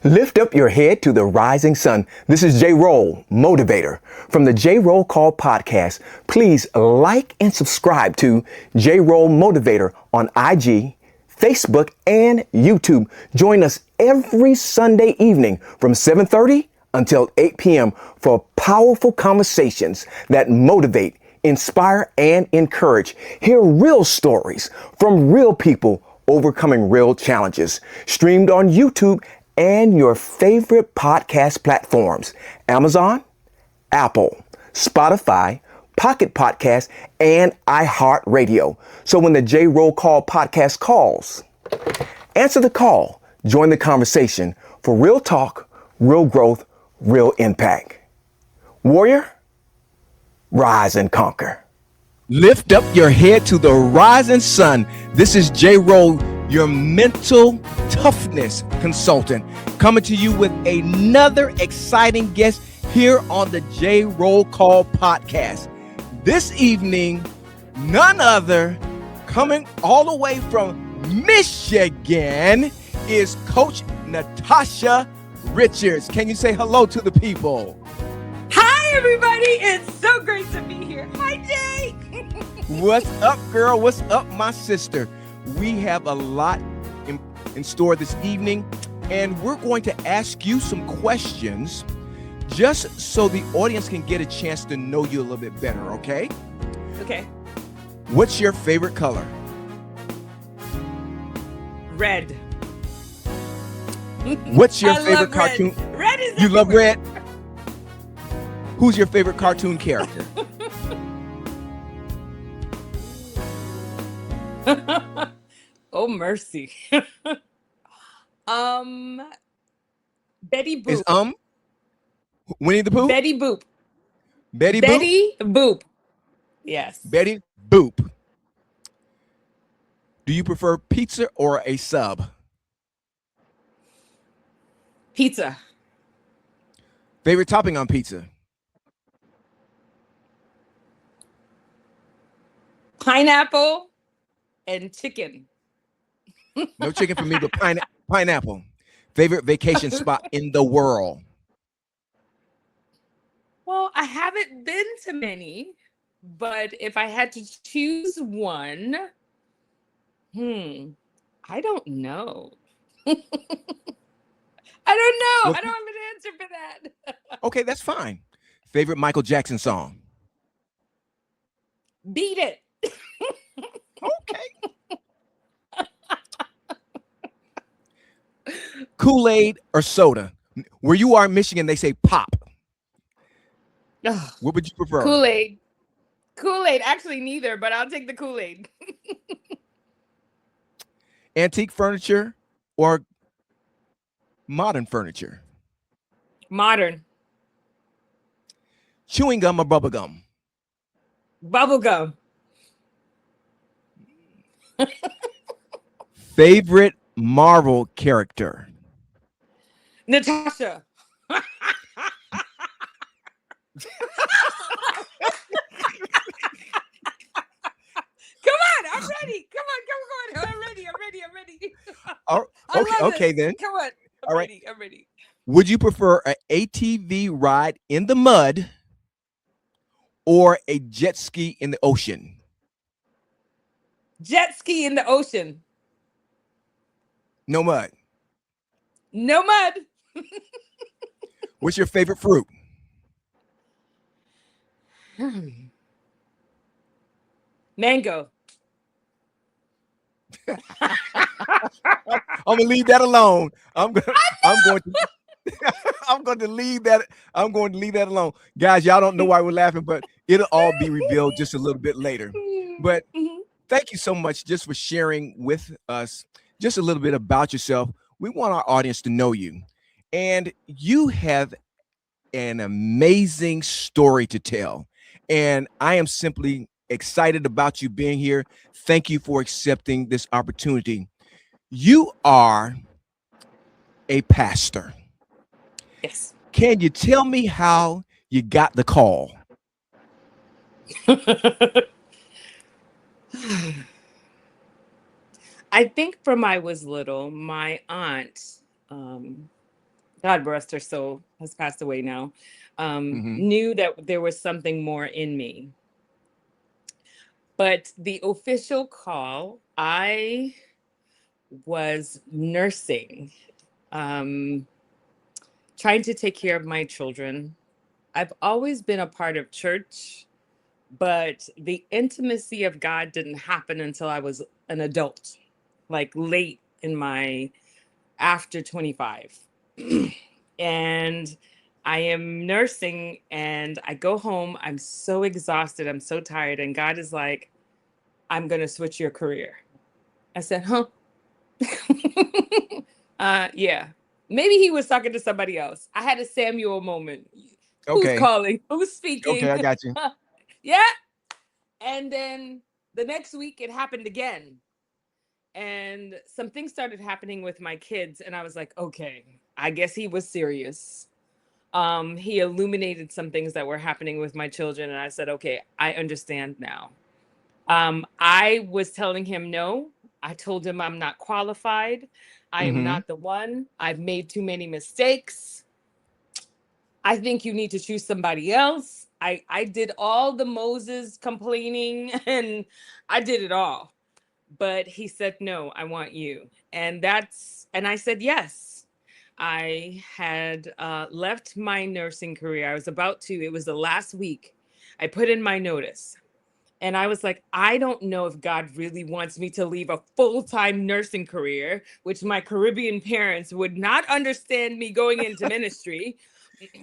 Lift up your head to the rising sun. This is J. Roll, motivator. From the J. Roll Call podcast, please like and subscribe to J. Roll Motivator on IG, Facebook, and YouTube. Join us every Sunday evening from 7:30 until 8 p.m. for powerful conversations that motivate, inspire, and encourage. Hear real stories from real people overcoming real challenges. Streamed on YouTube and your favorite podcast platforms: Amazon, Apple, Spotify, Pocket Podcast, and iHeartRadio. So when the J Roll Call podcast calls, answer the call, join the conversation for real talk, real growth, real impact. Warrior, rise and conquer. Lift up your head to the rising sun. This is J. Roll, your mental toughness consultant, coming to you with another exciting guest here on the J. Roll Call podcast. This evening, none other, coming all the way from Michigan, is Coach Natasha Richards. Can you say hello to the people? Hi, everybody. It's so great to be here. Hi, Jay. What's up, girl? What's up, my sister? We have a lot in store this evening, and we're going to ask you some questions just so the audience can get a chance to know you a little bit better, okay? Okay. What's your favorite color? Red. What's your I favorite love cartoon? Red is You love everywhere. red? Who's your favorite cartoon character? Oh, mercy. Betty Boop. Is Winnie the Pooh? Betty Boop. Betty Boop? Betty Boop. Yes. Betty Boop. Do you prefer pizza or a sub? Pizza. Favorite topping on pizza? Pineapple and chicken. No chicken for me, but pineapple. Favorite vacation spot in the world? Well, I haven't been to many, but if I had to choose one, I don't know. I don't know. Well, I don't have an answer for that. Okay, that's fine. Favorite Michael Jackson song? Beat it. Okay. Kool-Aid or soda? Where you are in Michigan, they say pop. Ugh, What would you prefer? Kool-Aid. Kool-Aid. Actually, neither, but I'll take the Kool-Aid. Antique furniture or modern furniture? Modern. Chewing gum or bubble gum? Bubblegum. Favorite Marvel character? Natasha. Come on, I'm ready. Come on. I'm ready. Okay then. Come on. All right. I'm ready. Would you prefer an ATV ride in the mud or a jet ski in the ocean? Jet ski in the ocean. No mud. No mud. What's your favorite fruit? Mango. I'm gonna leave that alone. I'm going to leave that alone. Guys, y'all don't know why we're laughing, but it'll all be revealed just a little bit later. But thank you so much just for sharing with us just a little bit about yourself. We want our audience to know you. And you have an amazing story to tell. And I am simply excited about you being here. Thank you for accepting this opportunity. You are a pastor. Yes. Can you tell me how you got the call? I think from I was little, my aunt God rest her soul, has passed away now, Mm-hmm. knew that there was something more in me. But the official call, I was nursing, um, trying to take care of my children. I've always been a part of church, but the intimacy of God didn't happen until I was an adult, like late in my after 25. And I am nursing and I go home. I'm so exhausted. I'm so tired. And God is like, I'm going to switch your career. I said, huh? Yeah. Maybe he was talking to somebody else. I had a Samuel moment. Who's Okay. calling? Who's Okay, speaking? I got you. Yeah. And then the next week it happened again. And some things started happening with my kids. And I was like, okay, I guess he was serious. He illuminated some things that were happening with my children. And I said, okay, I understand now. I was telling him no. I told him I'm not qualified. I am Mm-hmm. not the one. I've made too many mistakes. I think you need to choose somebody else. I did all the Moses complaining and I did it all. But he said, no, I want you. And I said, yes. I had left my nursing career. I was about to, it was the last week. I put in my notice. And I was like, I don't know if God really wants me to leave a full-time nursing career, which my Caribbean parents would not understand me going into ministry.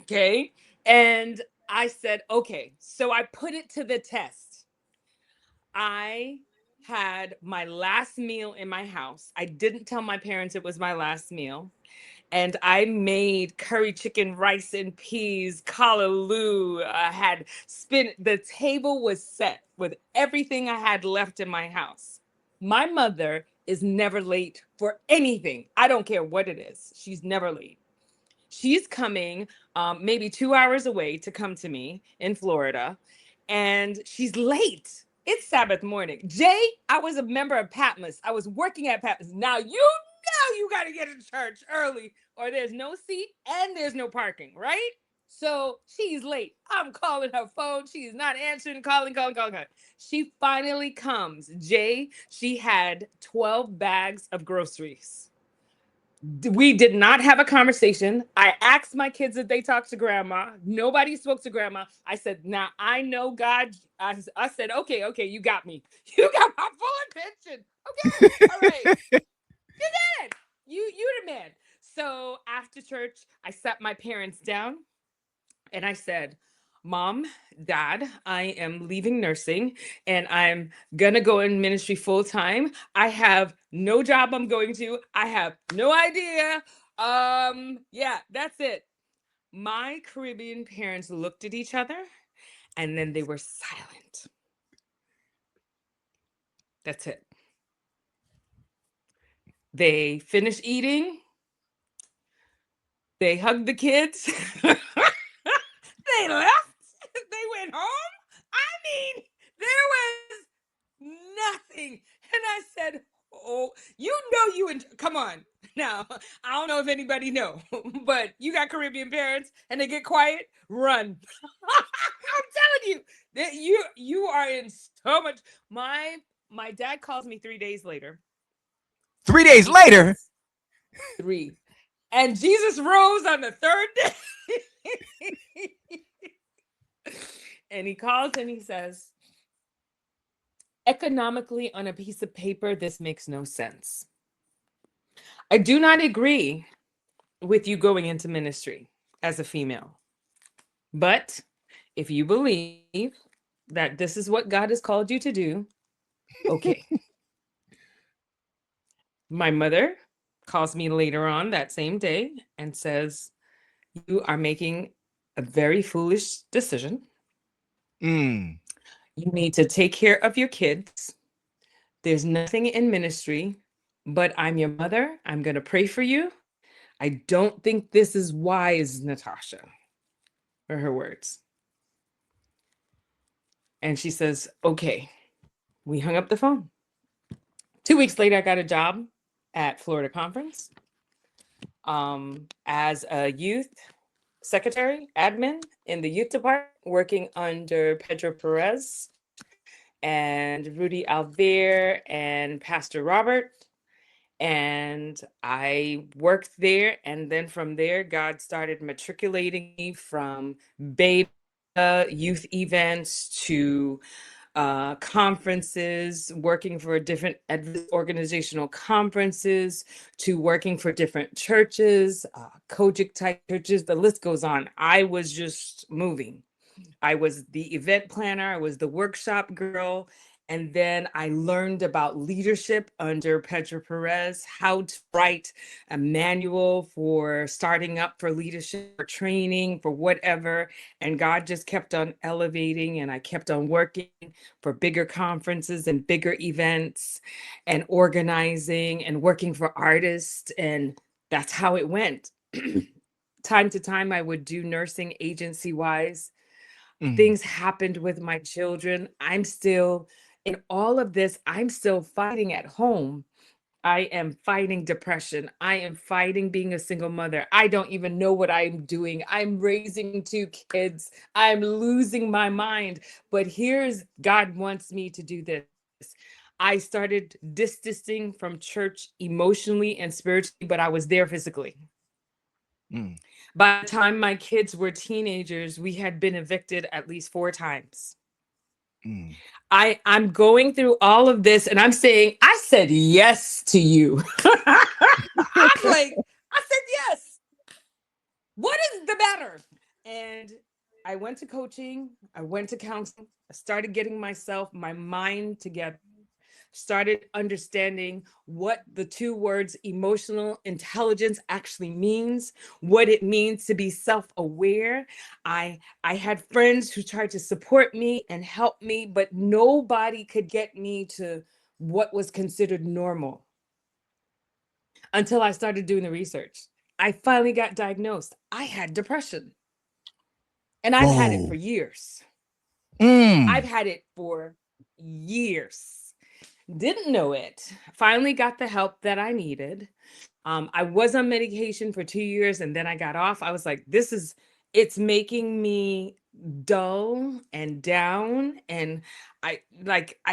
Okay. And I said, okay. So I put it to the test. I had my last meal in my house. I didn't tell my parents it was my last meal. And I made curry chicken, rice and peas, callaloo. I had the table was set with everything I had left in my house. My mother is never late for anything. I don't care what it is. She's never late. She's coming maybe 2 hours away to come to me in Florida, and she's late. It's Sabbath morning. Jay, I was a member of Patmos. I was working at Patmos. Now you know you got to get to church early, or there's no seat and there's no parking, right? So she's late. I'm calling her phone. She's not answering, calling. She finally comes. Jay, she had 12 bags of groceries. We did not have a conversation. I asked my kids if they talked to grandma. Nobody spoke to grandma. I said, now I know God. I said, okay, you got me. You got my full attention. Okay, all right. You did it. You the man. So after church, I sat my parents down and I said, Mom, Dad, I am leaving nursing and I'm gonna go in ministry full time. I have no job I'm going to. I have no idea. Yeah, that's it. My Caribbean parents looked at each other and then they were silent. That's it. They finished eating. They hugged the kids. They left. They went home. I mean, there was nothing. And I said, oh, you know you and come on. Now, I don't know if anybody know, but you got Caribbean parents and they get quiet, run. I'm telling you that you are in so much. My dad calls me 3 days later 3 days and he later. says, three. And Jesus rose on the third day. And he calls and he says, economically, on a piece of paper, this makes no sense. I do not agree with you going into ministry as a female. But if you believe that this is what God has called you to do, okay. My mother calls me later on that same day and says, you are making a very foolish decision. Mm. You need to take care of your kids. There's nothing in ministry, but I'm your mother. I'm going to pray for you. I don't think this is wise, Natasha, are her words. And she says, okay. We hung up the phone. 2 weeks later, I got a job at Florida Conference. as a youth secretary, admin in the youth department, working under Pedro Perez and Rudy Alvear and Pastor Robert. And I worked there. And then from there, God started matriculating me from beta youth events to conferences, working for different organizational conferences, to working for different churches, Kojic type churches. The list goes on. I was just moving. I was the event planner, I was the workshop girl. And then I learned about leadership under Pedro Perez, how to write a manual for starting up for leadership, for training, for whatever. And God just kept on elevating, and I kept on working for bigger conferences and bigger events and organizing and working for artists. And that's how it went. Time to time, I would do nursing agency wise. Mm. Things happened with my children. I'm still in all of this. I'm still fighting at home. I am fighting depression. I am fighting being a single mother. I don't even know what I'm doing. I'm raising two kids. I'm losing my mind. But here's God wants me to do this. I started distancing from church emotionally and spiritually, but I was there physically. Mm. By the time my kids were teenagers, we had been evicted at least 4 times. Mm. I'm going through all of this and I'm saying, I said yes to you. I'm like, I said yes. What is the matter? And I went to coaching, I went to counseling, I started getting my mind together, started understanding what the two words emotional intelligence actually means, what it means to be self-aware. I had friends who tried to support me and help me, but nobody could get me to what was considered normal until I started doing the research. I finally got diagnosed. I had depression, and I've had it for Whoa. years. I've Mm. had it for years. Didn't know it. Finally got the help that I needed. I was on medication for 2 years and then I got off. I was like, it's making me dull and down. And I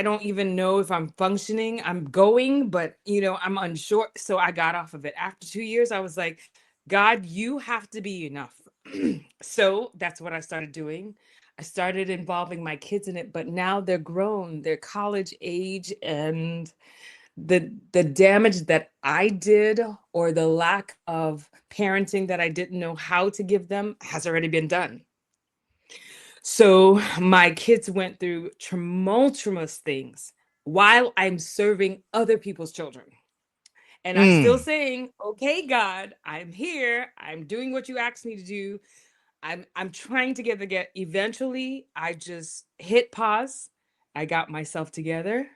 don't even know if I'm functioning. I'm going, but I'm unsure. So I got off of it. After 2 years, I was like, God, you have to be enough. So that's what I started doing. I started involving my kids in it, but now they're grown, they're college age, and the damage that I did or the lack of parenting that I didn't know how to give them has already been done. So my kids went through tumultuous things while I'm serving other people's children. And I'm still Mm. saying, okay, God, I'm here. I'm doing what you asked me to do. I'm trying to get eventually I just hit pause. I got myself together.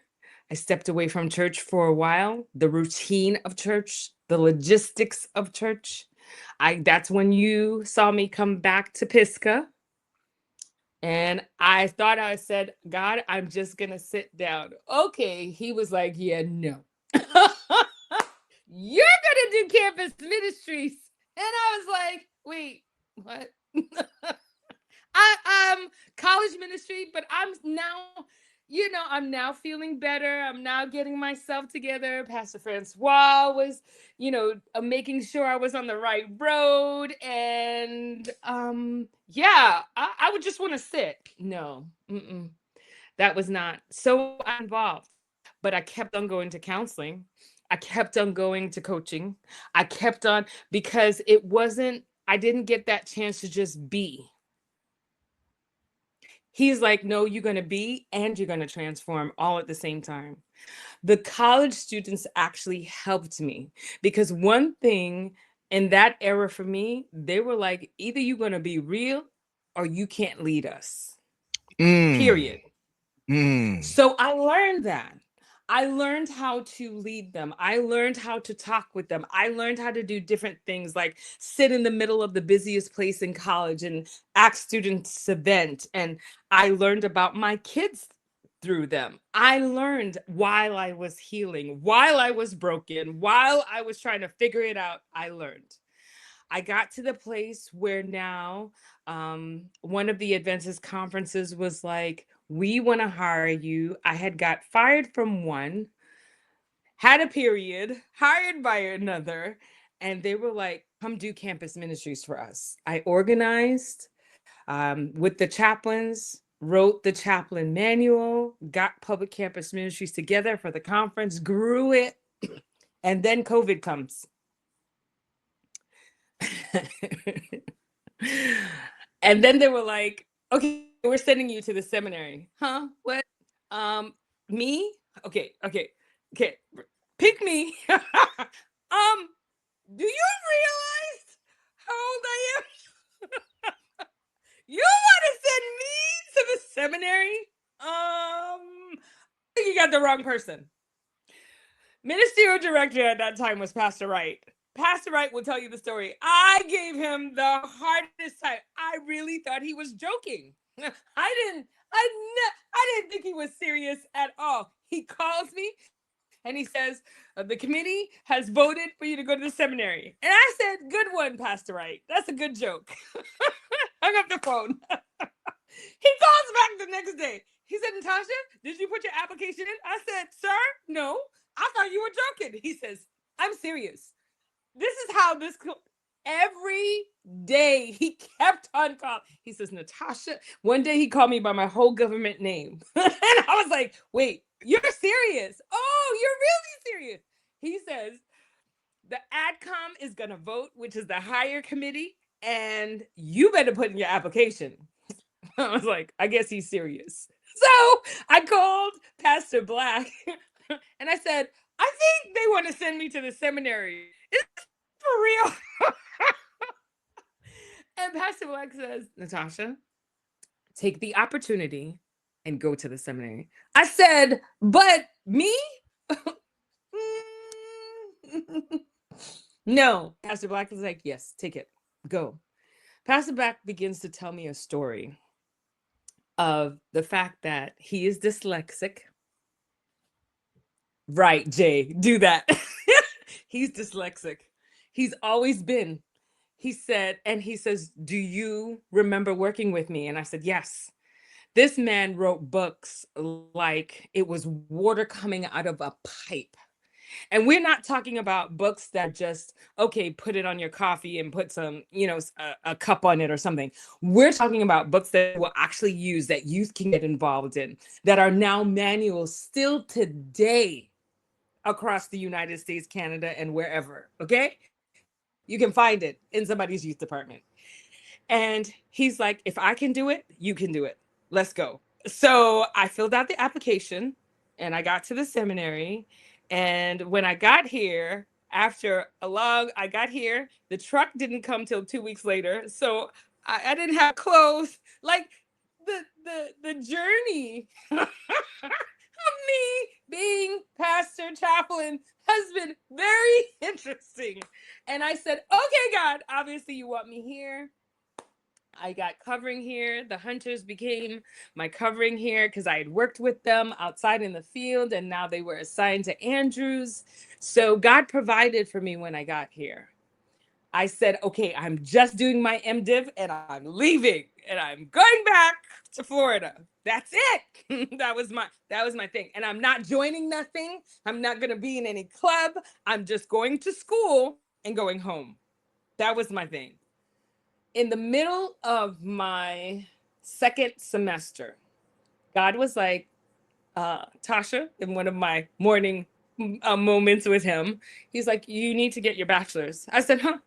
I stepped away from church for a while, the routine of church, the logistics of church. I That's when you saw me come back to Pisca. And I thought I said, God, I'm just gonna sit down. Okay. He was like, yeah, no. You're gonna do campus ministries. And I was like, wait, what? College ministry, but I'm now feeling better. I'm now getting myself together. Pastor Francois was, making sure I was on the right road. And yeah, I would just want to sit. No, that was not. So I involved, but I kept on going to counseling. I kept on going to coaching. I kept on because I didn't get that chance to just be. He's like, no, you're going to be and you're going to transform all at the same time. The college students actually helped me because one thing in that era for me, they were like, either you're going to be real or you can't lead us, Mm. period. Mm. So I learned that. I learned how to lead them. I learned how to talk with them. I learned how to do different things like sit in the middle of the busiest place in college and ask students to vent. And I learned about my kids through them. I learned while I was healing, while I was broken, while I was trying to figure it out. I learned. I got to the place where now one of the Adventist conferences was like, we want to hire you. I had got fired from one, had a period, hired by another, and they were like, come do campus ministries for us. I organized with the chaplains, wrote the chaplain manual, got public campus ministries together for the conference, grew it, and then COVID comes. And then they were like, okay, we're sending you to the seminary. Huh? What? Me? Okay. Pick me. Do you realize how old I am? You want to send me to the seminary? I think you got the wrong person. Ministerial director at that time was Pastor Wright. Pastor Wright will tell you the story. I gave him the hardest time. I really thought he was joking. I didn't think he was serious at all. He calls me and he says, the committee has voted for you to go to the seminary. And I said, good one, Pastor Wright. That's a good joke. Hung up the phone. He calls back the next day. He said, Natasha, did you put your application in? I said, sir, no. I thought you were joking. He says, I'm serious. This is how this every day he kept on calling. He says, Natasha. One day he called me by my whole government name. And I was like, wait, you're serious? Oh, you're really serious. He says, the AdCom is going to vote, which is the higher committee, and you better put in your application. I was like, I guess he's serious. So I called Pastor Black and I said, I think they want to send me to the seminary. Is this for real? And Pastor Black says, Natasha, take the opportunity and go to the seminary. I said, but me? No. Pastor Black was like, yes, take it. Go. Pastor Black begins to tell me a story of the fact that he is dyslexic. Right, Jay, do that. He's dyslexic. He's always been. He said, and he says, do you remember working with me? And I said, yes. This man wrote books like it was water coming out of a pipe. And we're not talking about books that just, okay, put it on your coffee and put some, a cup on it or something. We're talking about books that will actually use, that youth can get involved in, that are now manuals still today across the United States, Canada, and wherever, okay? You can find it in somebody's youth department. And he's like, if I can do it, you can do it. Let's go. So I filled out the application and I got to the seminary. And when I got here, I got here, the truck didn't come till 2 weeks later. So I didn't have clothes. Like the journey of me being Pastor Chaplin has been very interesting. And I said, okay, God, obviously you want me here. I got covering here. The hunters became my covering here because I had worked with them outside in the field, and now they were assigned to Andrews. So God provided for me when I got here. I said, okay, I'm just doing my MDiv and I'm leaving and I'm going back to Florida. That's it. that was my thing. And I'm not joining nothing. I'm not going to be in any club. I'm just going to school and going home. That was my thing. In the middle of my second semester, God was like, Tasha, in one of my morning moments with him, he's like, you need to get your bachelor's. I said, huh?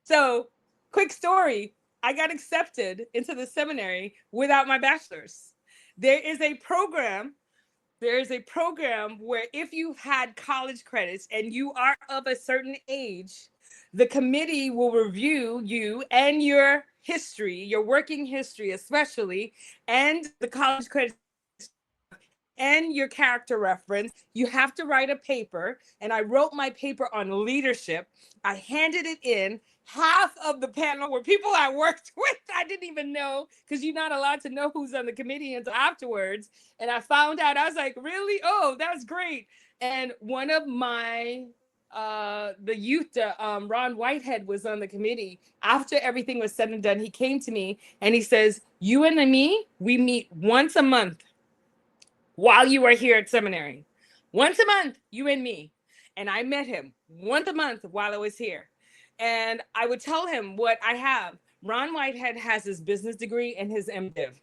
So, quick story. I got accepted into the seminary without my bachelor's. There is a program where if you've had college credits and you are of a certain age, the committee will review you and your history, your working history especially, and the college credits and your character reference. You have to write a paper, and I wrote my paper on leadership. I handed it in. Half of the panel were people I worked with. I didn't even know, because you're not allowed to know who's on the committee until afterwards. And I found out, I was like, really? Oh, that's great. And one of my the youth, Ron Whitehead was on the committee. After everything was said and done, he came to me and he says, "You and me, we meet once a month while you are here at seminary. Once a month, you and me." And I met him once a month while I was here. And I would tell him what I have. Ron Whitehead has his business degree and his MDiv.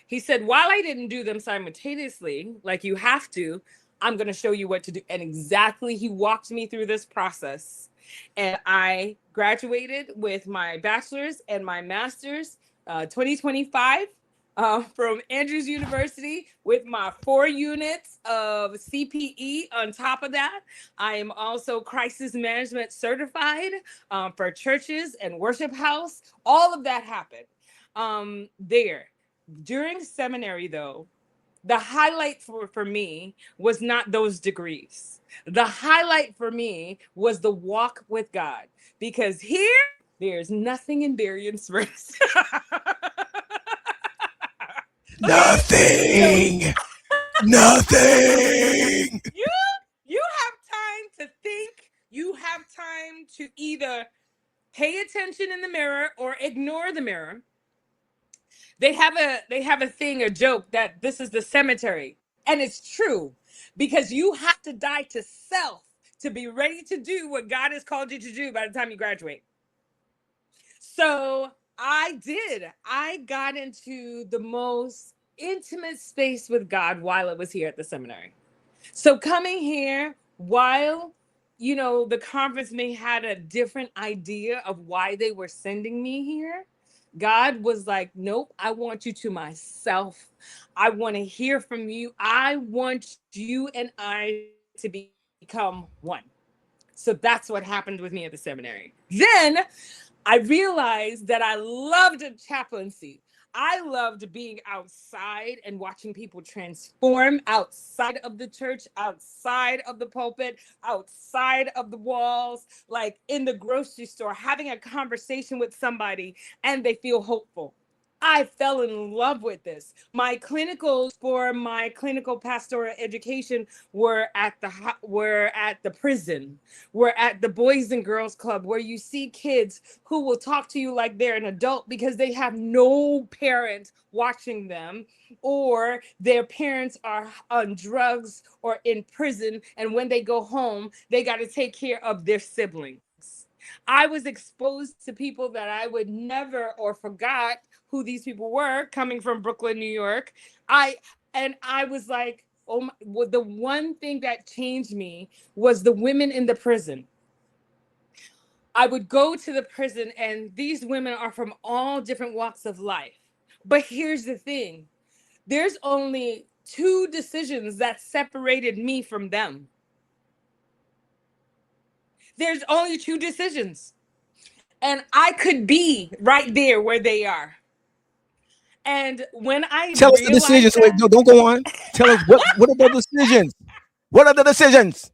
He said, while I didn't do them simultaneously, like you have to, I'm going to show you what to do. And exactly, he walked me through this process. And I graduated with my bachelor's and my master's 2025 from Andrews University with my 4 units of CPE on top of that. I am also crisis management certified for churches and worship house. All of that happened there. During seminary, though, the highlight for me was not those degrees. The highlight for me was the walk with God, because here, there's nothing in Berrien Springs. Nothing. Nothing. You have time to think. You have time to either pay attention in the mirror or ignore the mirror. They have a joke that this is the cemetery. And it's true, because you have to die to self to be ready to do what God has called you to do by the time you graduate. So I did. I got into the most intimate space with God while I was here at the seminary. So coming here, while the conference may had a different idea of why they were sending me here, God was like, nope, I want you to myself. I want to hear from you. I want you and I to become one. So that's what happened with me at the seminary. Then I realized that I loved chaplaincy. I loved being outside and watching people transform outside of the church, outside of the pulpit, outside of the walls, like in the grocery store, having a conversation with somebody and they feel hopeful. I fell in love with this. My clinicals for my clinical pastoral education were at the prison, were at the Boys and Girls Club, where you see kids who will talk to you like they're an adult because they have no parent watching them, or their parents are on drugs or in prison, and when they go home, they got to take care of their siblings. I was exposed to people that I would never, or forgot who these people were, coming from Brooklyn, New York. I was like, oh my, well, the one thing that changed me was the women in the prison. I would go to the prison and these women are from all different walks of life. But here's the thing. There's only 2 decisions that separated me from them. There's only 2 decisions. And I could be right there where they are. And when I Tell us the realized decisions. Wait, that, no, don't go on. Tell us what are the decisions? What are the decisions?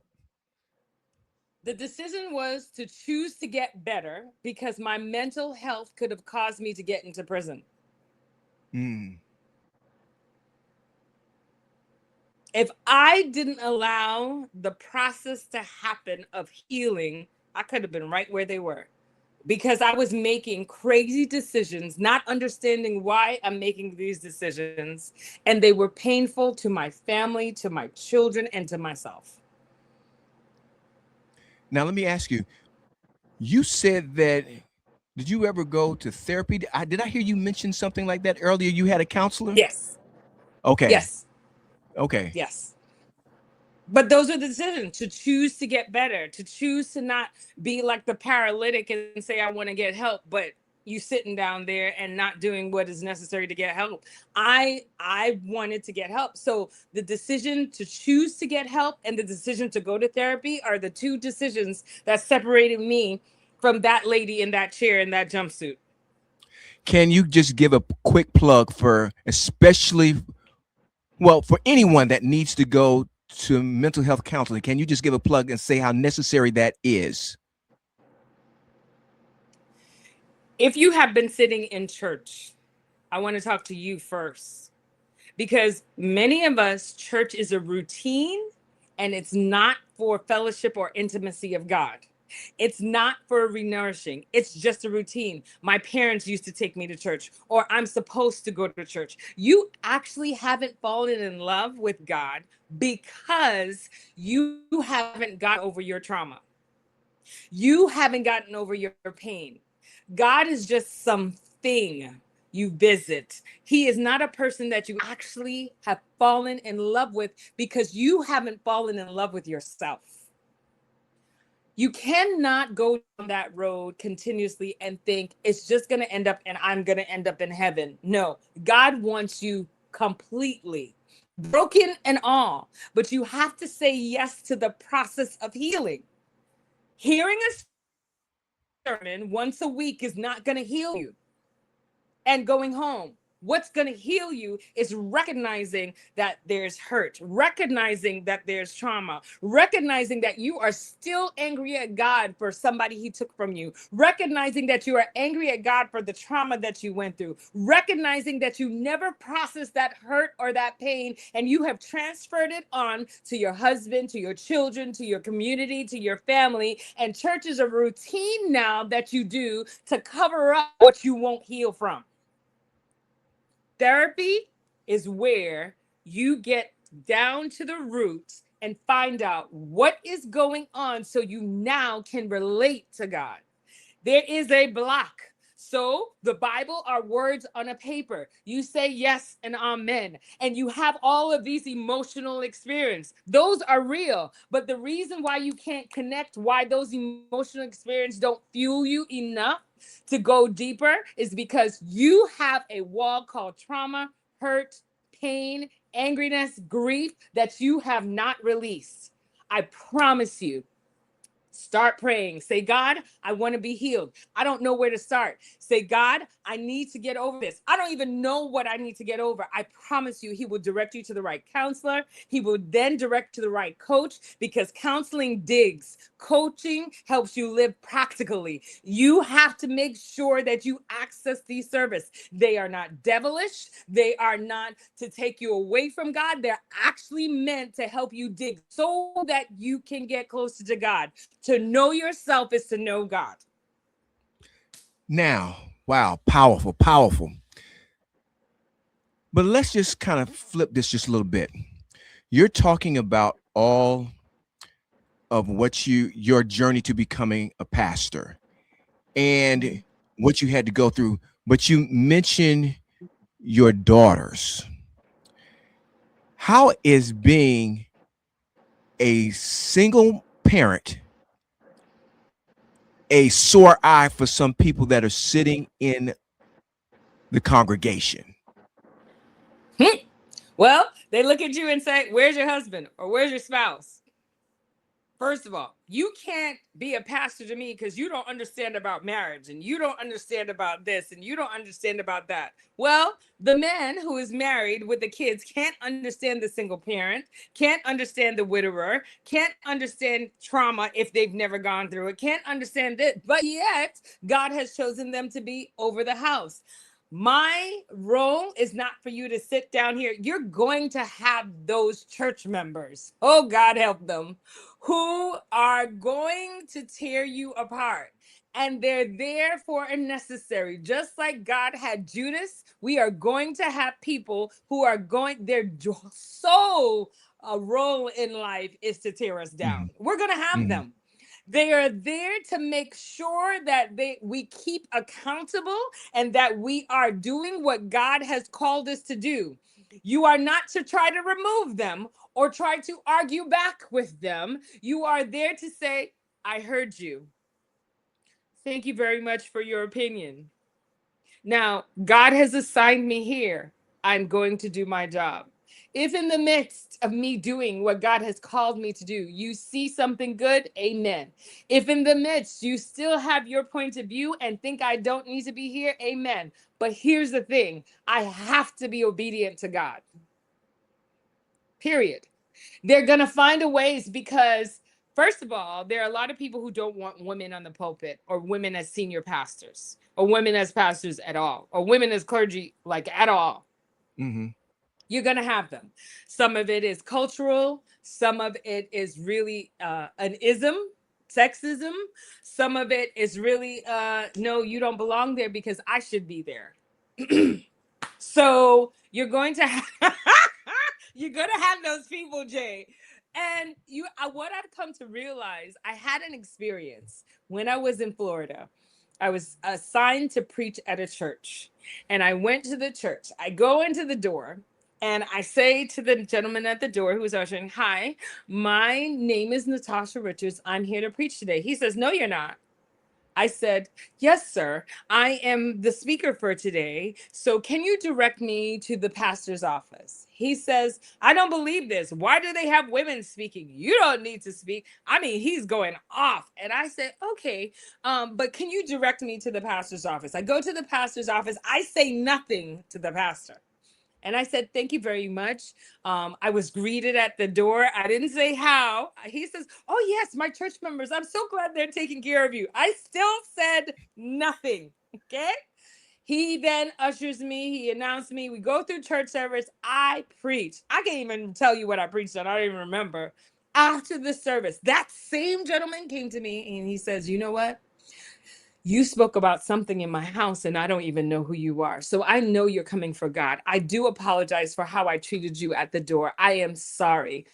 the decision was to choose to get better because my mental health could have caused me to get into prison. If I didn't allow the process to happen of healing, I could have been right where they were, because I was making crazy decisions, not understanding why I'm making these decisions. And they were painful to my family, to my children, and to myself. Now let me ask you. You said that. Did you ever go to therapy? Did I hear you mention something like that earlier? You had a counselor? Yes. Okay. Yes. Okay. Yes. But those are the decisions, to choose to get better, to choose to not be like the paralytic and say, I want to get help, but you sitting down there and not doing what is necessary to get help. I wanted to get help. So the decision to choose to get help and the decision to go to therapy are the 2 decisions that separated me from that lady in that chair in that jumpsuit. Can you just give a quick plug for, especially, well, for anyone that needs to go to mental health counseling? Can you just give a plug and say how necessary that is? If you have been sitting in church, I want to talk to you first, because many of us, church is a routine and it's not for fellowship or intimacy of God. It's not for renourishing. It's just a routine. My parents used to take me to church, or I'm supposed to go to church. You actually haven't fallen in love with God because you haven't gotten over your trauma. You haven't gotten over your pain. God is just something you visit. He is not a person that you actually have fallen in love with because you haven't fallen in love with yourself. You cannot go down that road continuously and think it's just going to end up and I'm going to end up in heaven. No, God wants you completely broken and all, but you have to say yes to the process of healing. Hearing a sermon once a week is not going to heal you. And going home, what's going to heal you is recognizing that there's hurt, recognizing that there's trauma, recognizing that you are still angry at God for somebody he took from you, recognizing that you are angry at God for the trauma that you went through, recognizing that you never processed that hurt or that pain and you have transferred it on to your husband, to your children, to your community, to your family. And church is a routine now that you do to cover up what you won't heal from. Therapy is where you get down to the roots and find out what is going on so you now can relate to God. There is a block. So the Bible are words on a paper. You say yes and amen, and you have all of these emotional experiences. Those are real, but the reason why you can't connect, why those emotional experiences don't fuel you enough to go deeper is because you have a wall called trauma, hurt, pain, angriness, grief that you have not released. I promise you. Start praying. Say, God, I want to be healed. I don't know where to start. Say, God, I need to get over this. I don't even know what I need to get over. I promise you, he will direct you to the right counselor. He will then direct you to the right coach because counseling digs. Coaching helps you live practically. You have to make sure that you access these services. They are not devilish. They are not to take you away from God. They're actually meant to help you dig so that you can get closer to God. To know yourself is to know God. Now, wow, powerful, powerful. But let's just kind of flip this just a little bit. You're talking about all of what your journey to becoming a pastor and what you had to go through, but you mentioned your daughters. How is being a single parent a sore eye for some people that are sitting in the congregation? Well, they look at you and say, where's your husband or where's your spouse? First of all, you can't be a pastor to me because you don't understand about marriage and you don't understand about this and you don't understand about that. Well, the man who is married with the kids can't understand the single parent, can't understand the widower, can't understand trauma if they've never gone through it, can't understand it, but yet God has chosen them to be over the house. My role is not for you to sit down here. You're going to have those church members. Oh, God help them, who are going to tear you apart. And they're there for a necessary. Just like God had Judas, we are going to have people who are going, their sole role in life is to tear us down. We're going to have them. They are there to make sure that we keep accountable and that we are doing what God has called us to do. You are not to try to remove them or try to argue back with them. You are there to say, I heard you. Thank you very much for your opinion. Now, God has assigned me here. I'm going to do my job. If in the midst of me doing what God has called me to do, you see something good, amen. If in the midst you still have your point of view and think I don't need to be here, amen. But here's the thing, I have to be obedient to God. Period. They're going to find a ways because, first of all, there are a lot of people who don't want women on the pulpit or women as senior pastors or women as pastors at all or women as clergy, like at all. You're going to have them. Some of it is cultural. Some of it is really an ism, sexism. Some of it is really no, you don't belong there because I should be there. So you're going to have, you're going to have those people, Jay. And what I've come to realize, I had an experience when I was in Florida. I was assigned to preach at a church, and I went to the church. I go into the door, and I say to the gentleman at the door who was ushering, "Hi, my name is Natasha Richards. I'm here to preach today." He says, "No, you're not." I said, "Yes, sir. I am the speaker for today. So can you direct me to the pastor's office?" He says, "I don't believe this. Why do they have women speaking? You don't need to speak." I mean, he's going off. And I said, "Okay, but can you direct me to the pastor's office?" I go to the pastor's office. I say nothing to the pastor. And I said, "Thank you very much." I was greeted at the door. I didn't say how. He says, "Oh, yes, my church members. I'm so glad they're taking care of you." I still said nothing. Okay. He then ushers me. He announced me. We go through church service. I preach. I can't even tell you what I preached on. I don't even remember. After the service, that same gentleman came to me and he says, "You know what? You spoke about something in my house and I don't even know who you are. So I know you're coming for God. I do apologize for how I treated you at the door. I am sorry.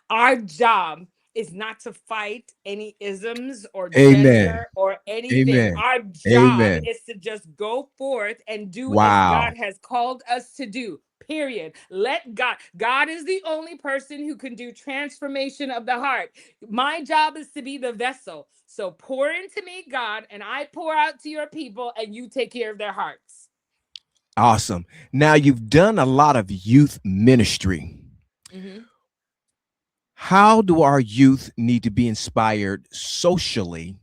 Our job is not to fight any isms or Amen. gender or anything. Amen. Our job Amen. is to just go forth and do as Wow. God has called us to do. Period. Let God is the only person who can do transformation of the heart. My job is to be the vessel. So pour into me, God, and I pour out to your people, and you take care of their hearts. Awesome. Now you've done a lot of youth ministry. Mm-hmm. How do our youth need to be inspired socially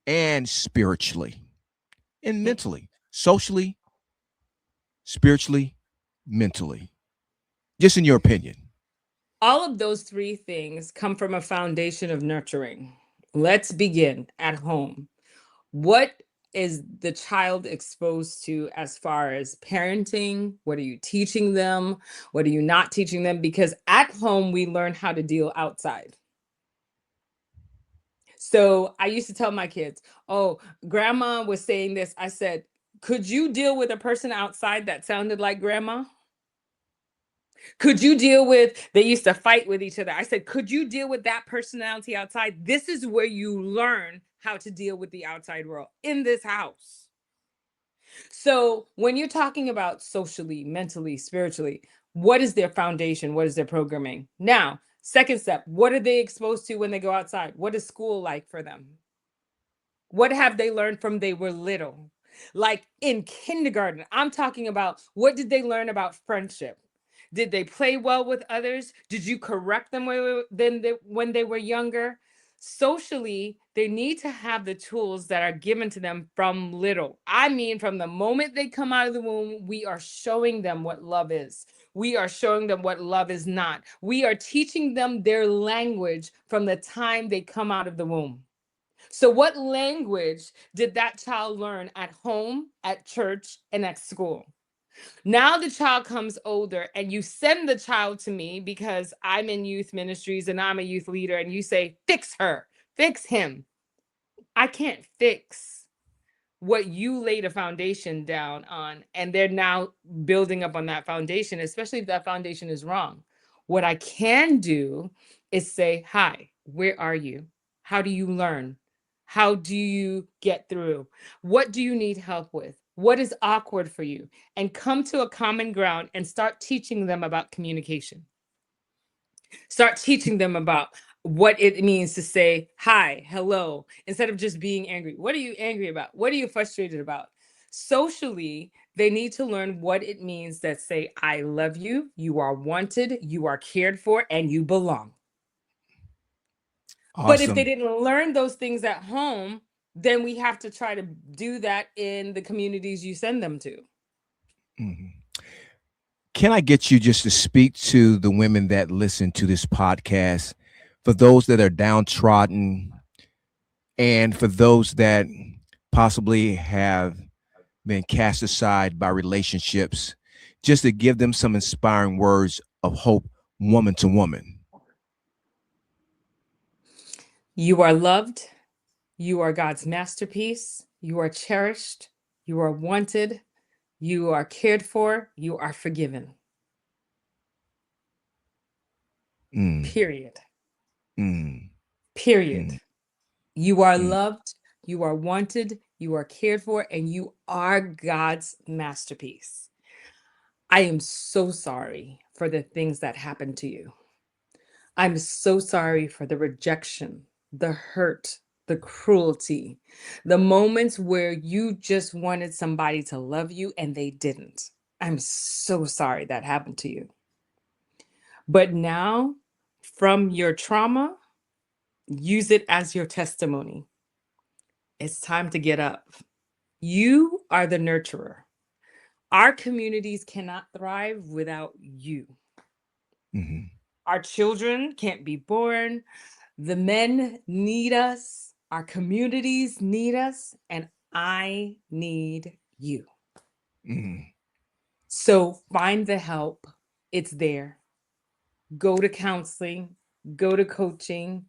and spiritually and mentally? Socially, spiritually, mentally. Just in your opinion. All of those three things come from a foundation of nurturing. Let's begin at home. What is the child exposed to as far as parenting? What are you teaching them? What are you not teaching them? Because at home, we learn how to deal outside. So I used to tell my kids, "Oh, grandma was saying this." I said, "Could you deal with a person outside that sounded like grandma? Could you deal with," they used to fight with each other. I said, "Could you deal with that personality outside?" This is where you learn how to deal with the outside world in this house. So when you're talking about socially, mentally, spiritually, what is their foundation? What is their programming? Now, second step, what are they exposed to when they go outside? What is school like for them? What have they learned from they were little? Like in kindergarten, I'm talking about, what did they learn about friendship? Did they play well with others? Did you correct them when they were younger? Socially, they need to have the tools that are given to them from little. I mean, from the moment they come out of the womb, we are showing them what love is. We are showing them what love is not. We are teaching them their language from the time they come out of the womb. So, what language did that child learn at home, at church, and at school? Now the child comes older, and you send the child to me because I'm in youth ministries and I'm a youth leader, and you say, "Fix her, fix him." I can't fix what you laid a foundation down on, and they're now building up on that foundation, especially if that foundation is wrong. What I can do is say, "Hi, where are you? How do you learn? How do you get through? What do you need help with? What is awkward for you?" And come to a common ground and start teaching them about communication. Start teaching them about what it means to say hi, hello, instead of just being angry. What are you angry about? What are you frustrated about? Socially, they need to learn what it means that say, "I love you, you are wanted, you are cared for, and you belong." But if they Awesome. didn't learn those things at home, then we have to try to do that in the communities you send them to. Mhm. Can I get you just to speak to the women that listen to this podcast, for those that are downtrodden and for those that possibly have been cast aside by relationships, just to give them some inspiring words of hope? woman to woman? You are loved. You are God's masterpiece. You are cherished. You are wanted. You are cared for. You are forgiven. Mm, Period. mm, Period. mm, You are mm, loved. You are wanted. You are cared for. And you are God's masterpiece. I am so sorry for the things that happened to you. I'm so sorry for the rejection, the hurt, the cruelty, the moments where you just wanted somebody to love you and they didn't. I'm so sorry that happened to you. But now, from your trauma, use it as your testimony. It's time to get up. You are the nurturer. Our communities cannot thrive without you. mhm, Our children can't be born. The men need us. Our communities need us. And I need you. mhm. So find the help. It's there. Go to counseling, go to coaching,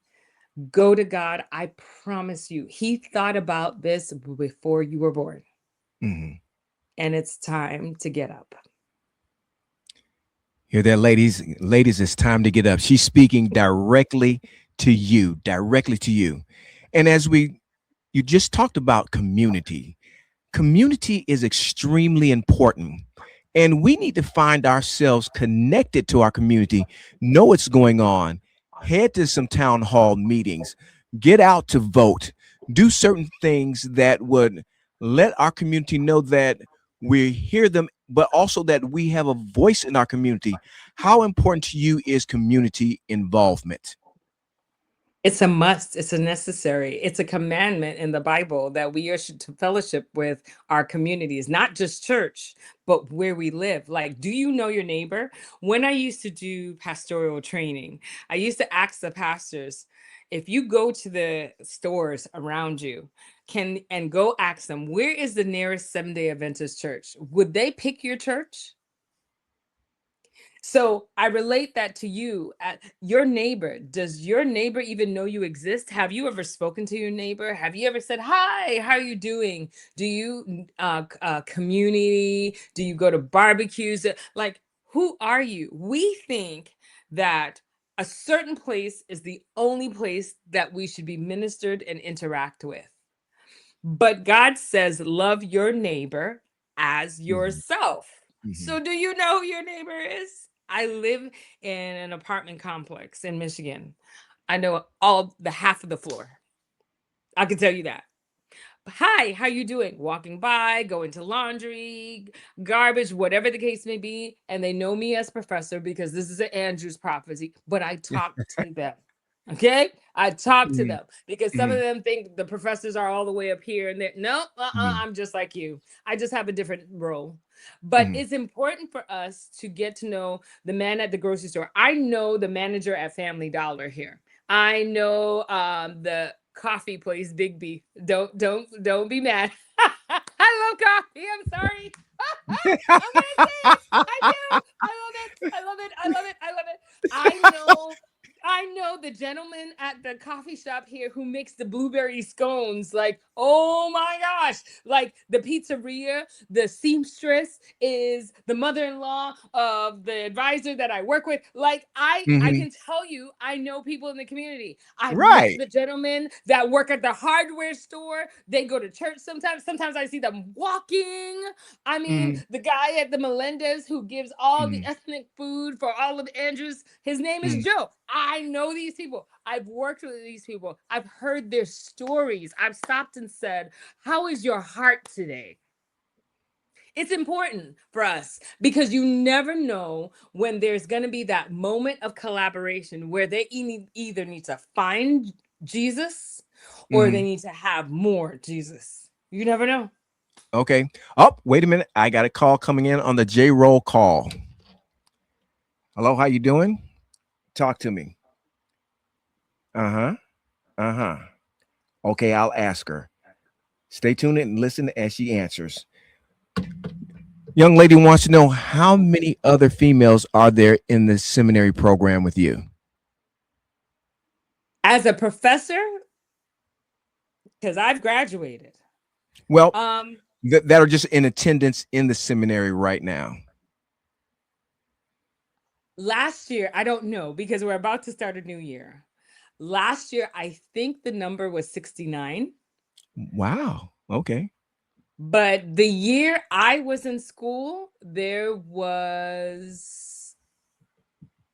go to God. I promise you, He thought about this before you were born. Mhm. And it's time to get up. Hear that, ladies? Ladies, it's time to get up. She's speaking directly to you, directly to you. And you just talked about community. Community is extremely important. And we need to find ourselves connected to our community, know what's going on, head to some town hall meetings, get out to vote, do certain things that would let our community know that we hear them, but also that we have a voice in our community. How important to you is community involvement? It's a must. It's a necessary. It's a commandment in the Bible that we are to fellowship with our communities, not just church, but where we live. Like, do you know your neighbor? When I used to do pastoral training, I used to ask the pastors, if you go to the stores around you, can and go ask them, where is the nearest Seventh-day Adventist church? Would they pick your church? So I relate that to you. Your neighbor. Does your neighbor even know you exist? Have you ever spoken to your neighbor? Have you ever said, "Hi, how are you doing? Do you community? Do you go to barbecues? Like, who are you?" We think that a certain place is the only place that we should be ministered and interact with. But God says, love your neighbor as Mhm, yourself. So, mhm. do you know who your neighbor is? I live in an apartment complex in Michigan. I know all the half of the floor. I can tell you that. Hi, how you doing? Walking by, going to laundry, garbage, whatever the case may be, and they know me as professor because this is an Andrew's prophecy, but I talk to them. Okay? I talk to Mhm, them because some of mhm, them think the professors are all the way up here and they're no, mhm, I'm just like you. I just have a different role. But mhm, it's important for us to get to know the man at the grocery store. I know the manager at Family Dollar here. I know the coffee place, Big B. Don't be mad. I love coffee. I'm sorry. I'm gonna say it. I do. I love it. I love it. I love it. I love it. I know the gentleman at the coffee shop here who makes the blueberry scones. Like, oh my gosh. Like the pizzeria, the seamstress is the mother-in-law of the advisor that I work with. Like I mhm. can tell you, I know people in the community. I've met Right. the gentlemen that work at the hardware store. They go to church sometimes. Sometimes I see them walking. I mean, Mhm, the guy at the Melendez who gives all the mhm, ethnic food for all of Andrews, his name is mhm. Joe. I know these people. I've worked with these people. I've heard their stories. I've stopped and said, how is your heart today? It's important for us because you never know when there's going to be that moment of collaboration where they either need to find Jesus or they Mhm. need to have more Jesus. You never know. Okay. Oh, wait a minute. I got a call coming in on the J roll call. Hello, how you doing? Talk to me. Uh-huh. Uh-huh. Okay, I'll ask her. Stay tuned and listen as she answers. Young lady wants to know how many other females are there in the seminary program with you? As a professor, because I've graduated. Well, Um, that are just in attendance in the seminary right now. Last year, I don't know because we're about to start a new year. Last year, I think the number was 69. Wow. Okay. But the year I was in school, there was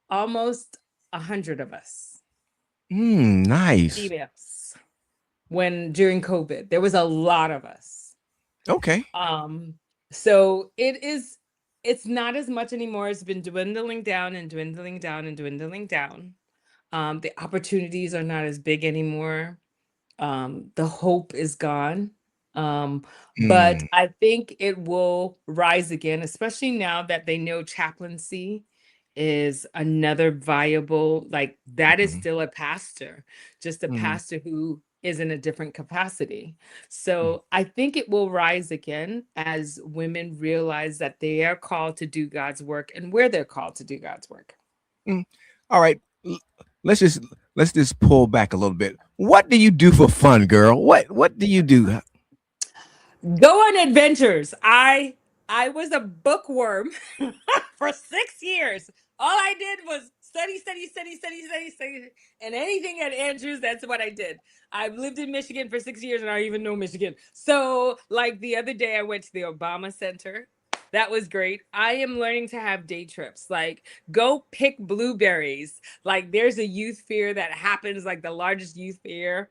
almost 100 of us, Nice. females, when during COVID. There was a lot of us. Okay. So it's not as much anymore. It's been dwindling down and dwindling down and dwindling down. The opportunities are not as big anymore. The hope is gone. But Mm, I think it will rise again, especially now that they know chaplaincy is another viable, like that is mhm, still a pastor, just a mhm, pastor who is in a different capacity. mhm, So I think it will rise again as women realize that they are called to do God's work and where they're called to do God's work. mm. All right. Let's just let's just pull back a little bit. What do you do for fun, girl? What do you do? Go on adventures. I was a bookworm for 6 years. All I did was study, study, study, study, study, study, and anything at Andrews, that's what I did. I've lived in Michigan for 6 years and I even know Michigan. So, like the other day, I went to the Obama Center. That was great. I am learning to have day trips. Like, go pick blueberries. Like, there's a youth fair that happens, like the largest youth fair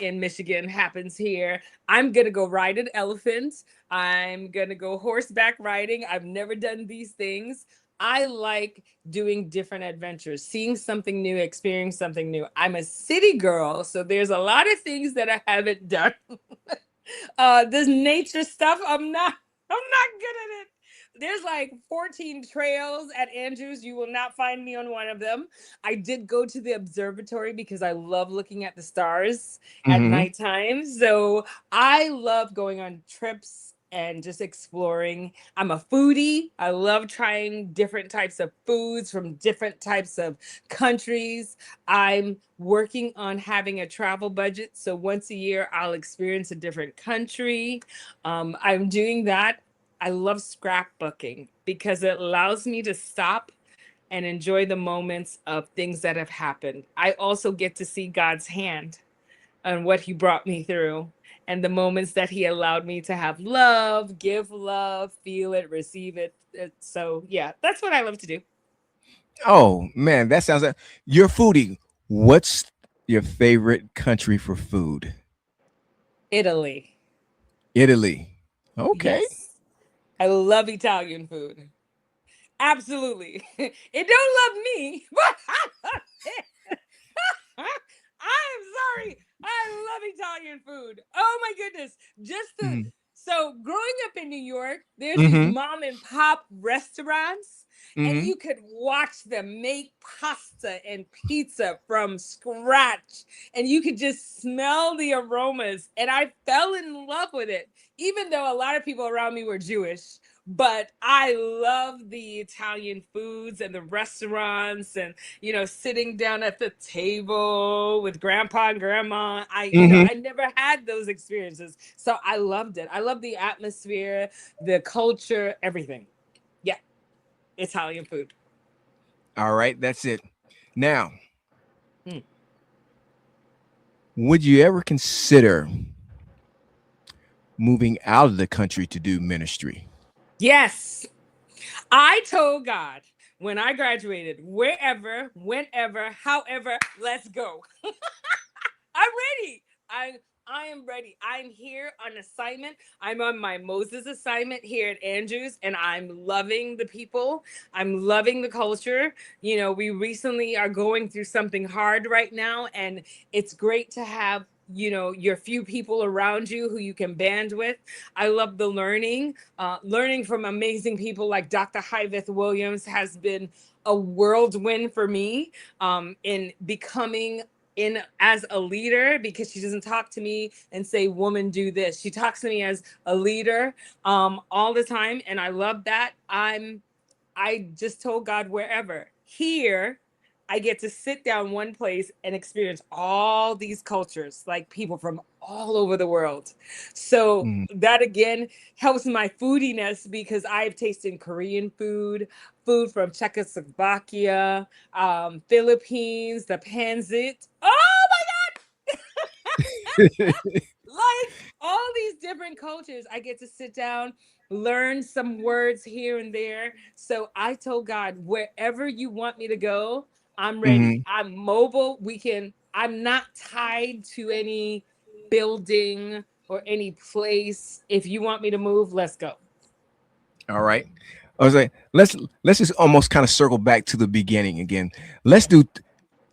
in Michigan happens here. I'm gonna go ride an elephant. I'm gonna go horseback riding. I've never done these things. I like doing different adventures, seeing something new, experiencing something new. I'm a city girl, so there's a lot of things that I haven't done. This nature stuff, I'm not good at it. There's like 14 trails at Andrews. You will not find me on one of them. I did go to the observatory because I love looking at the stars at Mm-hmm. nighttime. So I love going on trips and just exploring. I'm a foodie. I love trying different types of foods from different types of countries. I'm working on having a travel budget. So once a year, I'll experience a different country. I'm doing that. I love scrapbooking because it allows me to stop and enjoy the moments of things that have happened. I also get to see God's hand on what He brought me through and the moments that He allowed me to have love, give love, feel it, receive it. So, yeah, that's what I love to do. Oh man, that sounds like you're a foodie. What's your favorite country for food? Italy. Italy. Okay. Yes. I love Italian food. Absolutely. It don't love me, but I love it. I am sorry. I love Italian food. Oh my goodness. Just the Mm-hmm. so growing up in New York, there's these Mm-hmm. mom and pop restaurants, and Mm-hmm. you could watch them make pasta and pizza from scratch, and you could just smell the aromas. And I fell in love with it, even though a lot of people around me were Jewish. But I love the Italian foods and the restaurants and sitting down at the table with grandpa and grandma. I never had those experiences. So I loved it. I love the atmosphere, the culture, everything. Yeah, Italian food. All right, that's it. Now, Mm. would you ever consider moving out of the country to do ministry? Yes. I told God when I graduated, wherever, whenever, however, let's go. I'm ready. I am ready. I'm here on assignment. I'm on my Moses assignment here at Andrews, and I'm loving the people. I'm loving the culture. We recently are going through something hard right now, and it's great to have your few people around you who you can band with. I love the learning from amazing people like Dr. Hyveth Williams has been a whirlwind for me in becoming in as a leader, because she doesn't talk to me and say, woman, do this. She talks to me as a leader all the time. And I love that. I just told God, wherever here, I get to sit down one place and experience all these cultures, like people from all over the world. So Mm. that again helps my foodiness, because I've tasted Korean food, food from Czechoslovakia, Philippines, the pancit. Oh my God! Like all these different cultures, I get to sit down, learn some words here and there. So I told God, wherever you want me to go, I'm ready. Mhm. I'm mobile. I'm not tied to any building or any place. If you want me to move, let's go. All right. I was like, let's just almost kind of circle back to the beginning again. Let's do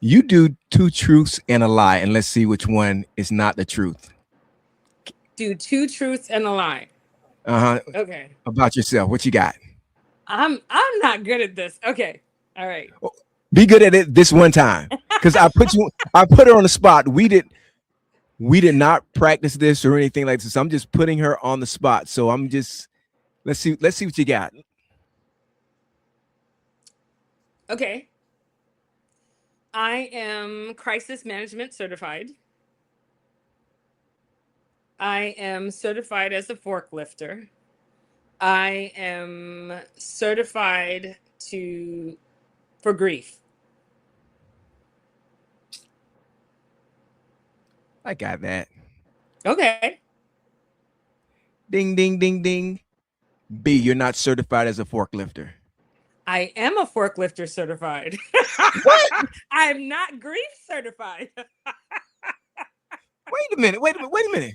you do two truths and a lie, and let's see which one is not the truth. Do two truths and a lie. Uh-huh. Okay. About yourself. What you got? I'm not good at this. Okay. All right. Be good at it this one time. Because I put her on the spot. We did not practice this or anything like this. I'm just putting her on the spot. So let's see what you got. Okay. I am crisis management certified. I am certified as a forklifter. I am certified for grief. I got that. Okay. Ding ding ding ding. B, you're not certified as a forklifter. I am a forklifter certified. What? I'm not grief certified. Wait a minute. Wait a minute.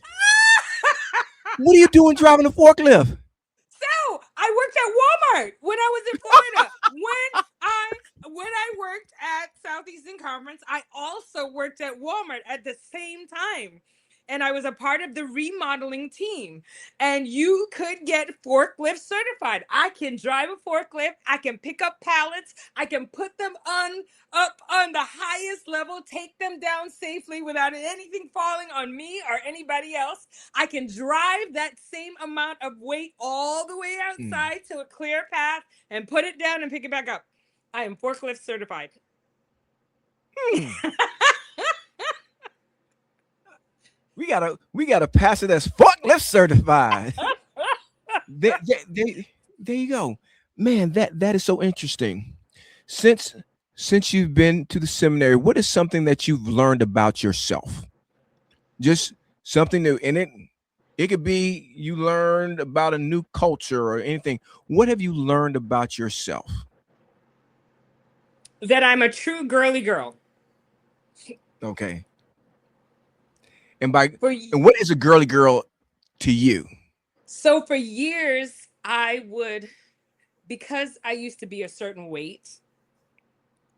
What are you doing driving a forklift? So I worked at Walmart when I was in Florida. When I worked at Southeastern Conference, I also worked at Walmart at the same time. And I was a part of the remodeling team. And you could get forklift certified. I can drive a forklift. I can pick up pallets. I can put them up on the highest level, take them down safely without anything falling on me or anybody else. I can drive that same amount of weight all the way outside to a clear path and put it down and pick it back up. I am forklift certified. We gotta pass it as forklift certified. there you go. Man, that is so interesting. Since you've been to the seminary, what is something that you've learned about yourself? Just something new. And it could be you learned about a new culture or anything. What have you learned about yourself? That I'm a true girly girl. Okay. And what is a girly girl to you? So for years, because I used to be a certain weight,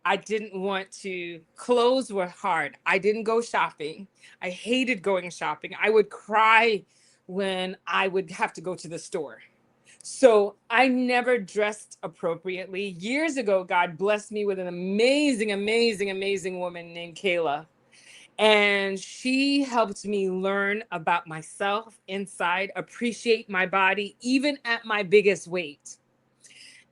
I didn't want to, clothes were hard. I didn't go shopping. I hated going shopping. I would cry when I would have to go to the store. So I never dressed appropriately. Years ago, God blessed me with an amazing, amazing, amazing woman named Kayla. And she helped me learn about myself inside, appreciate my body, even at my biggest weight.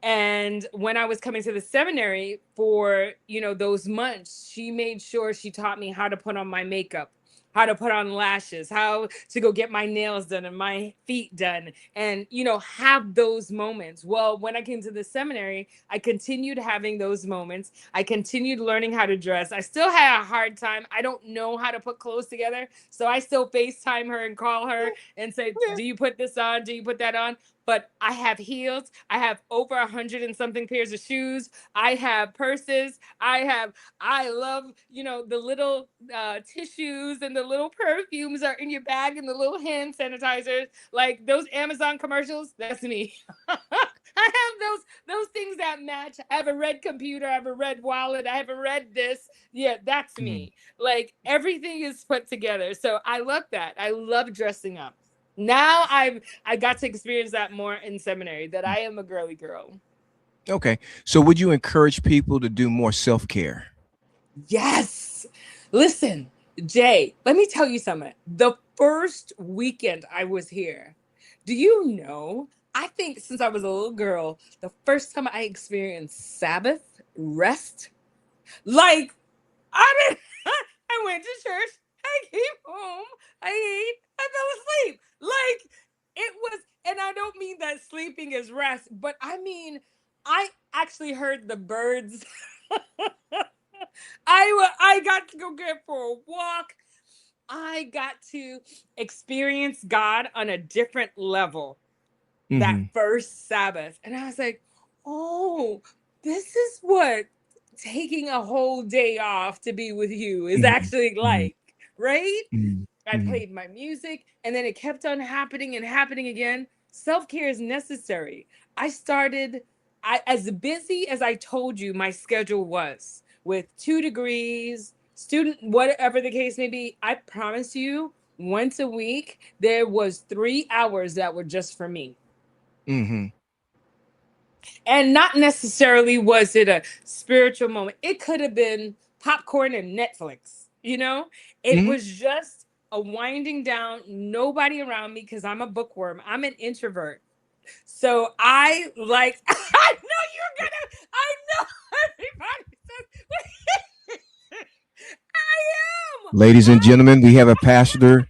And when I was coming to the seminary for, those months, she made sure she taught me how to put on my makeup, how to put on lashes, how to go get my nails done and my feet done, and, have those moments. Well, when I came to the seminary, I continued having those moments. I continued learning how to dress. I still had a hard time. I don't know how to put clothes together. So I still FaceTime her and call her and say, do you put this on? Do you put that on? But I have heels. I have over 100 and something pairs of shoes. I have purses. I love, the little tissues and the little perfumes are in your bag and the little hand sanitizers. Like those Amazon commercials, that's me. I have those things that match. I have a red computer. I have a red wallet. I have a red this. Yeah, that's me. Like everything is put together. So I love that. I love dressing up. Now I got to experience that more in seminary, that I am a girly girl. Okay. So would you encourage people to do more self-care? Yes. Listen, Jay, let me tell you something. The first weekend I was here, do you know? I think since I was a little girl, the first time I experienced Sabbath rest, like I didn't, I went to church, I came home, I ate, I fell asleep. Like it was, and I don't mean that sleeping is rest, but I mean, I actually heard the birds. I got to go get for a walk. I got to experience God on a different level that Mm-hmm. first Sabbath. And I was like, oh, this is what taking a whole day off to be with you is Mm-hmm. actually like, right? I Mm-hmm. played my music and then it kept on happening and happening again. Self-care is necessary. As busy as I told you my schedule was with 2 degrees, student, whatever the case may be, I promise you, once a week, there was 3 hours that were just for me. Mm-hmm. And not necessarily was it a spiritual moment. It could have been popcorn and Netflix, you know? It Mm-hmm. was just a winding down, nobody around me because I'm a bookworm. I'm an introvert. So I like, I know you're gonna, I know everybody says, I am. Ladies and I gentlemen, we have a pastor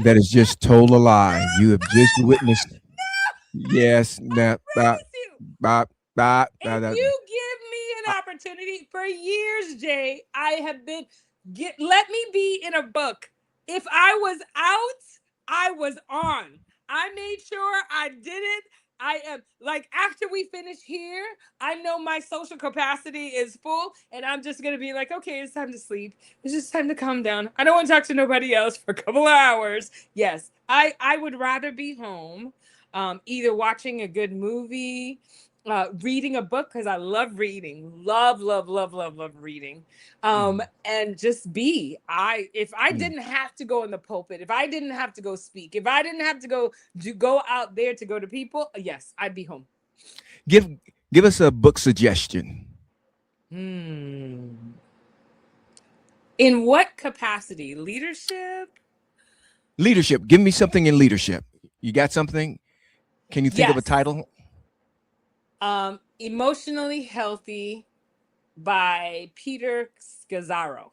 that has just told a lie. You have just witnessed. Yes. Nah, promise you. bah, If you give me an opportunity for years, Jay, I have been let me be in a book. If I was out, I was on. I made sure I did it. I am like after we finish here, I know my social capacity is full, and I'm just gonna be like, okay, it's time to sleep. It's just time to calm down. I don't want to talk to nobody else for a couple of hours. Yes, I would rather be home, either watching a good movie, reading a book because I love reading, love reading, Mhm. and just be. If I Mm. didn't have to go in the pulpit, if I didn't have to go speak, if I didn't have to go out there to go to people, yes, I'd be home. Give give us a book suggestion. Hmm. In what capacity? Leadership? Leadership. Give me something in leadership. You got something? Can you think of a Yes. title? Emotionally Healthy by Peter Scazzaro.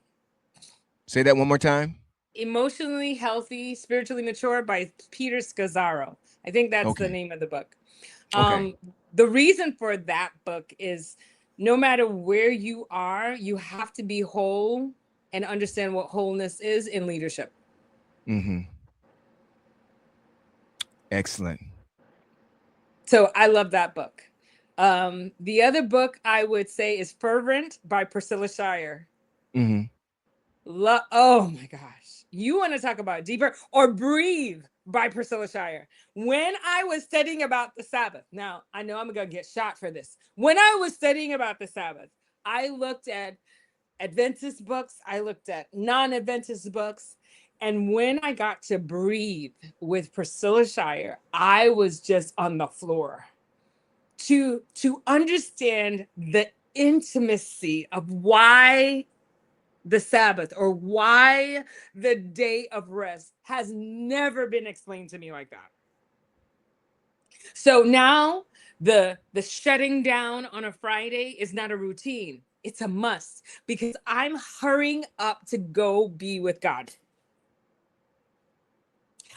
Say that one more time. Emotionally Healthy, Spiritually Mature by Peter Scazzaro. I think that's the Okay. name of the book. Okay. Um, the reason for that book is no matter where you are, you have to be whole and understand what wholeness is in leadership. Mm-hmm. Excellent. So I love that book. The other book I would say is Fervent by Priscilla Shire. Mm-hmm. Oh my gosh. You want to talk about deeper or Breathe by Priscilla Shire. When I was studying about the Sabbath, now I know I'm going to get shot for this. When I was studying about the Sabbath, I looked at Adventist books, I looked at non Adventist books. And when I got to Breathe with Priscilla Shire, I was just on the floor to understand the intimacy of why the Sabbath or why the day of rest has never been explained to me like that. So now the shutting down on a Friday is not a routine. It's a must because I'm hurrying up to go be with God.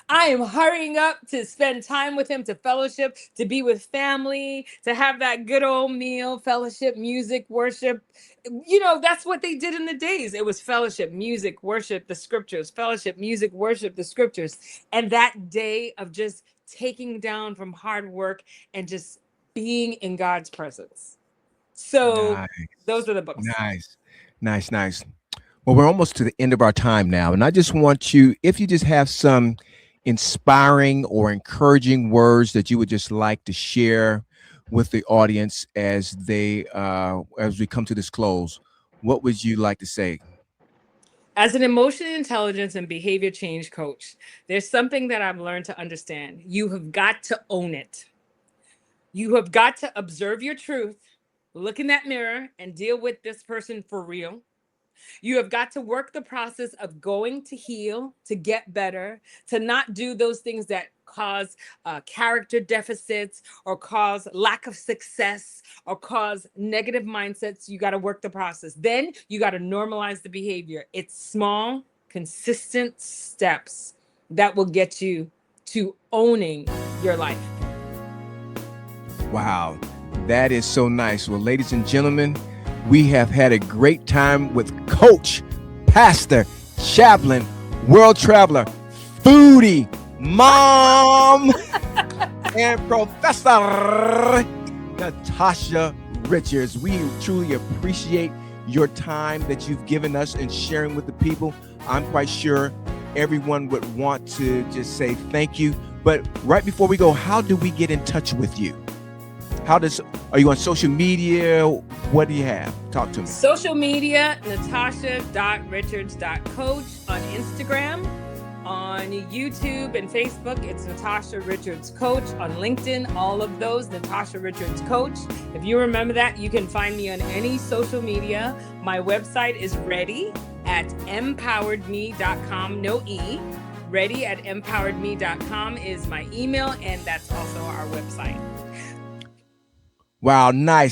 I am hurrying up to spend time with him, to fellowship, to be with family, to have that good old meal, fellowship, music, worship. You know, that's what they did in the days. It was fellowship, music, worship, the scriptures, fellowship, music, worship, the scriptures. And that day of just taking down from hard work and just being in God's presence. So those Nice. are the books. Nice. Nice. Well, we're almost to the end of our time now. And I just want you, if you just have some inspiring or encouraging words that you would just like to share with the audience as we come to this close, what would you like to say? As an emotional intelligence and behavior change coach, there's something that I've learned to understand. You have got to own it. You have got to observe your truth, look in that mirror, and deal with this person for real. You have got to work the process of going to heal, to get better, to not do those things that cause character deficits or cause lack of success or cause negative mindsets. You got to work the process. Then you got to normalize the behavior. It's small, consistent steps that will get you to owning your life. Wow, that is so nice. Well, ladies and gentlemen, we have had a great time with Coach, Pastor, Chaplin, World Traveler, Foodie, Mom, and Professor Natasha Richards. We truly appreciate your time that you've given us and sharing with the people. I'm quite sure everyone would want to just say thank you. But right before we go, how do we get in touch with you? Are you on social media? What do you have? Talk to me. Social media, natasha.richards.coach on Instagram. On YouTube and Facebook, it's Natasha Richards Coach. On LinkedIn, all of those, Natasha Richards Coach. If you remember that, you can find me on any social media. My website is ready at empoweredme.com, no E. Ready at empoweredme.com is my email, and that's also our website. Wow, nice.